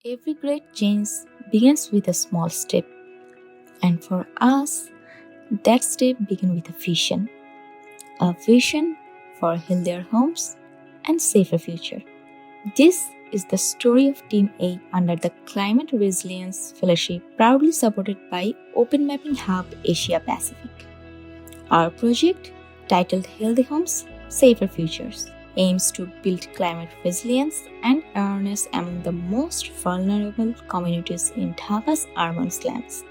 Every great change begins with a small step, and for us, that step began with a vision for healthier homes and safer future. This is the story of Team A under the Climate Resilience Fellowship, proudly supported by Open Mapping Hub Asia Pacific. Our project, titled Healthy Homes, Safer Futures, aims to build climate resilience and awareness among the most vulnerable communities in Dhaka's urban slums.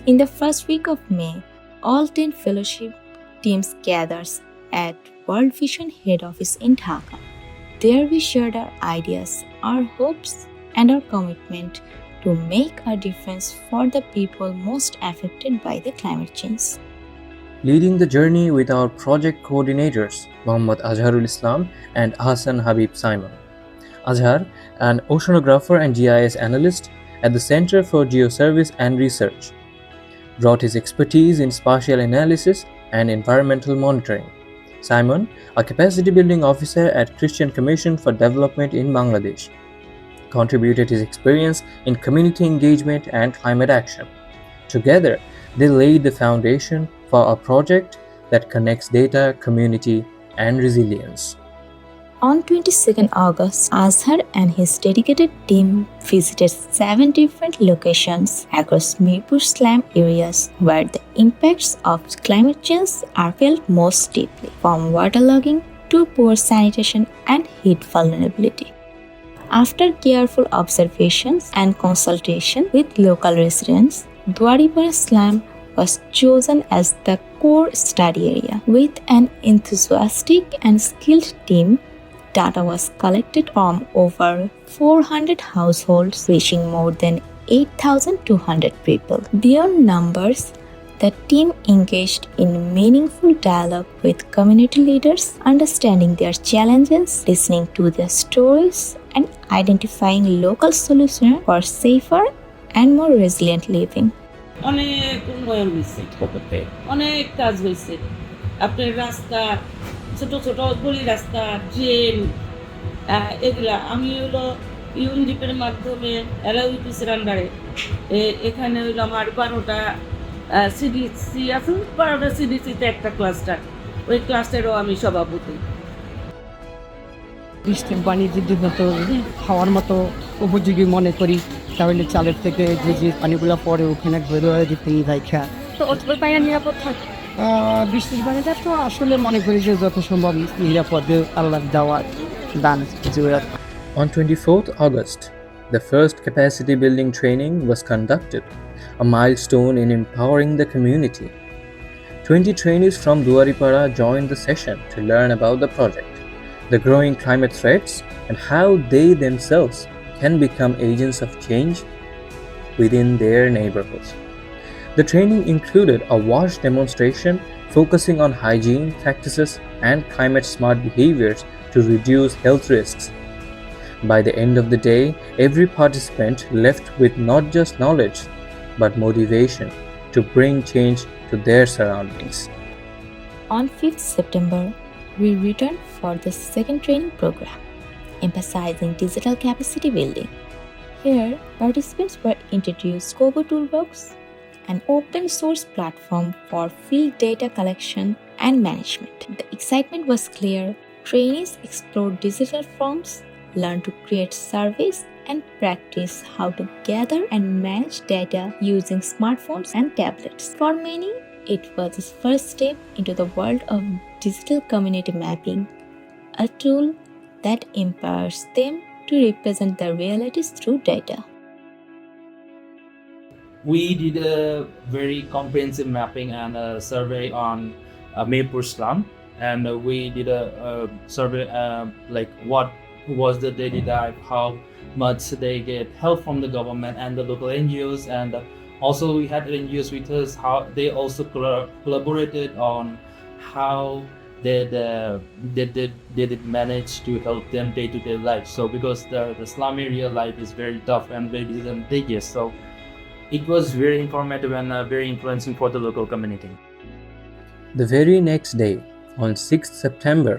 In the first week of May, all 10 fellowship teams gathers at World Vision Head Office in Dhaka. There we shared our ideas, our hopes, and our commitment to make a difference for the people most affected by the climate change. Leading the journey with our project coordinators, Mohammad Azharul Islam and Hassan Habib Simon. Azhar, an oceanographer and GIS analyst at the Center for Geoservice and Research, brought his expertise in spatial analysis and environmental monitoring. Simon, a capacity building officer at Christian Commission for Development in Bangladesh, contributed his experience in community engagement and climate action. Together, they laid the foundation for a project that connects data, community, and resilience. On 22nd August, Azhar and his dedicated team visited 7 different locations across Mirpur slum areas where the impacts of climate change are felt most deeply, from waterlogging to poor sanitation and heat vulnerability. After careful observations and consultation with local residents, Dwaripara slum was chosen as the core study area. With an enthusiastic and skilled team, data was collected from over 400 households, reaching more than 8,200 people. Beyond numbers, the team engaged in meaningful dialogue with community leaders, understanding their challenges, listening to their stories, and identifying local solutions for safer and more resilient living. অনেক উন্নয়ন হয়েছে, অনেক কাজ হয়েছে। আপনার রাস্তা, ছোট ছোট গলি রাস্তা, ড্রেন, এগুলা আমি হলো ইউনিডিপের মাধ্যমে এলআইউপিসির আন্ডারে এখানে হইলো আমার 12টা সিডিসি আছে, 12টা সিডিসিতে একটা ক্লাস্টার, ওই ক্লাস্টারও আমি সভাপতি। বৃষ্টির পানি যদি মতো খাওয়ার মতো উপযোগী মনে করি, তাহলে চালের থেকে যে পানিগুলো পড়ে ওখানে ধরে দিতে রাখা। তো ওই পানিটা নিরাপদ থাকে? বৃষ্টির পানিটা তো আসলে মনে করি যে যত সম্ভব নিরাপদে আল্লাহ দেওয়ার দান। On 24th August, the first capacity building training was conducted, a milestone in empowering the community. 20 trainees from Dwaripara joined the session to learn about the project, the growing climate threats, and how they themselves can become agents of change within their neighborhoods. The training included a wash demonstration focusing on hygiene practices and climate-smart behaviors to reduce health risks. By the end of the day, every participant left with not just knowledge, but motivation to bring change to their surroundings. On 5th September, we returned for the second training program, emphasizing digital capacity building. Here, participants were introduced Kobo Toolbox, an open source platform for field data collection and management. The excitement was clear. Trainees explored digital forms, learned to create surveys, and practice how to gather and manage data using smartphones and tablets. For many, it was the first step into the world of digital community mapping, a tool that empowers them to represent their realities through data. We did a very comprehensive mapping and a survey on Mirpur slum, and we did a survey like what was the daily life, how much they get help from the government and the local NGOs, and also we had NGOs with us, how they also collaborated on how they did manage to help them day-to-day life. So because the slum area life is very tough and very disadvantageous, so it was very informative and very influencing for the local community. The very next day, on 6th September,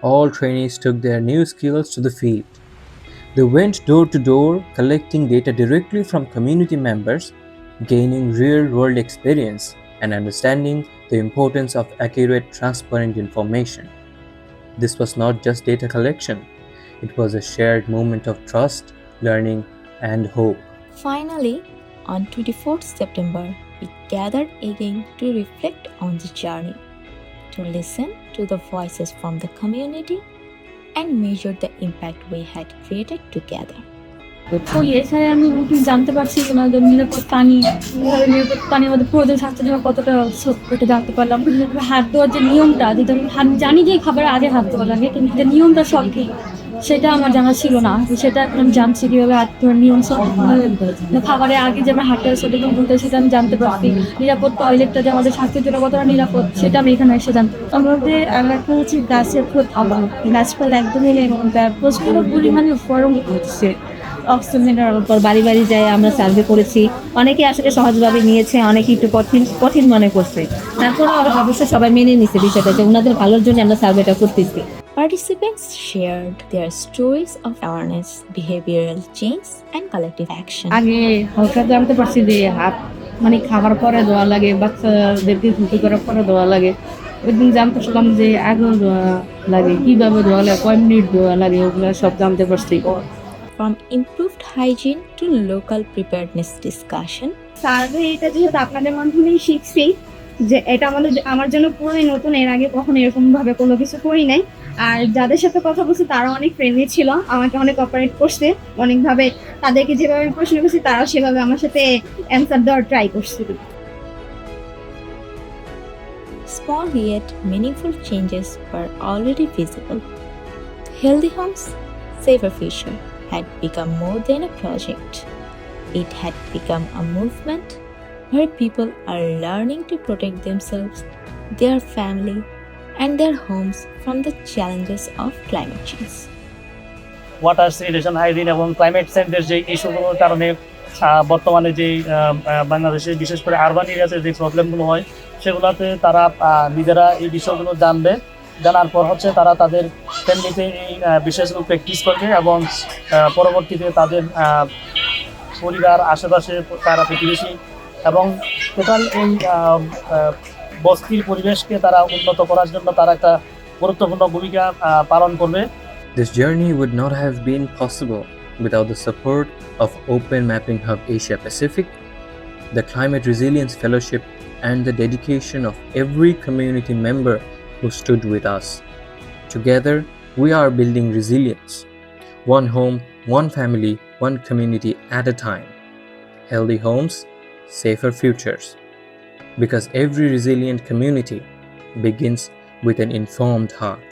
all trainees took their new skills to the field. They went door to door, collecting data directly from community members, gaining real-world experience and understanding the importance of accurate, transparent information. This was not just data collection, it was a shared moment of trust, learning, and hope. Finally, on 24th September, we gathered again to reflect on the journey, to listen to the voices from the community, and measure the impact we had created together. তো এছাড়া আমি নতুন জানতে পারছি ওনাদের নিরাপদ পানি কীভাবে নিরাপদ পানি আমাদের প্রয়োজন স্বাস্থ্যের জন্য কতটা এটা জানতে পারলাম। হাত ধোয়ার যে নিয়মটা, যেটা আমি জানি যে খাবারের আগে হাত ধোয়া লাগে, কিন্তু যে নিয়মটা সব কি সেটা আমার জানা ছিল না। সেটা এখন আমি জানছি কীভাবে হাত ধোয়ার নিয়ম সব, খাবারের আগে যে আমরা হাতটা সঠিকভাবে ধুতে সেটা আমি জানতে পারছি। নিরাপদ টয়লেটটা যে আমাদের স্বাস্থ্যের জন্য কতটা নিরাপদ সেটা আমি এখানে এসে জানতে পারছি। আমাদের এলাকা হচ্ছে গাছের খুব অভাব, গাছপালা একদমই নেই এবং তার প্রচুর পরিমাণে গরম হচ্ছে। অক্সিজেনের উপর বাড়ি বাড়ি যায় আমরা সার্ভে করেছি, অনেকে আসলে সহজভাবে নিয়েছে, অনেকে একটু কঠিন মনে করছে। তারপরে অবশ্যই সবাই মেনে নিচ্ছে বিষয়টা, যে ওনাদের ভালোর জন্য আমরা সার্ভেটা করতেছি। Participants shared their stories of awareness, behavioral change, and collective action. আগে হালকা জানতে পারছি যে হাত মানে খাবার পরে ধোয়া লাগে, বাচ্চাদেরকে ধুতে করার পরে ধোয়া লাগে। ওইদিন জানতে পারলাম যে আগেও ধোয়া লাগে, কীভাবে ধোয়া লাগে, কয় মিনিট ধোয়া লাগে, ওগুলো সব জানতে পারছি। From improved hygiene to local preparedness discussion, survey এটা যেহেতু আপনাদের মাধ্যমেই শিখছি, যে এটা আমার জন্য পুরোই নতুন, এর আগে কখনো এরকম ভাবে কোনো কিছু করি নাই। আর যাদের সাথে কথা বলছি তারা অনেক ফ্রেন্ডলি ছিল, আমাকে অনেক অপারেট করছে অনেকভাবে, তাদেরকে যেভাবে প্রশ্ন করছি তারাও সেভাবে আমার সাথে অ্যান্সার দেওয়ার ট্রাই করছে। small yet meaningful changes were already visible. Healthy homes, safer future had become more than a project. It had become a movement where people are learning to protect themselves, their family, and their homes from the challenges of climate change. Water sanitation, hygiene এবং climate চেঞ্জের যে ইস্যুগুলোর কারণে বর্তমানে যে বাংলাদেশে বিশেষ করে urban এরিয়াতে যে প্রবলেমগুলো হয় সেগুলোতে তারা নিজেরা এই বিষয়গুলো জানবে, জানার পর তারা তাদের ফ্যামিলিতে এই বিষয়গুলো প্র্যাকটিস করবে এবং পরবর্তীতে তাদের পরিবার, আশেপাশে তারা প্রতিবেশী এবং টোটাল এই বস্তির পরিবেশকে তারা উন্নত করার জন্য তারা একটা গুরুত্বপূর্ণ ভূমিকা পালন করবে। This journey would not have been possible without the support of Open Mapping Hub Asia Pacific, the Climate Resilience Fellowship, and the dedication of every community member who stood with us. Together, we are building resilience. One home, one family, one community at a time. Healthy homes, safer futures. Because every resilient community begins with an informed heart.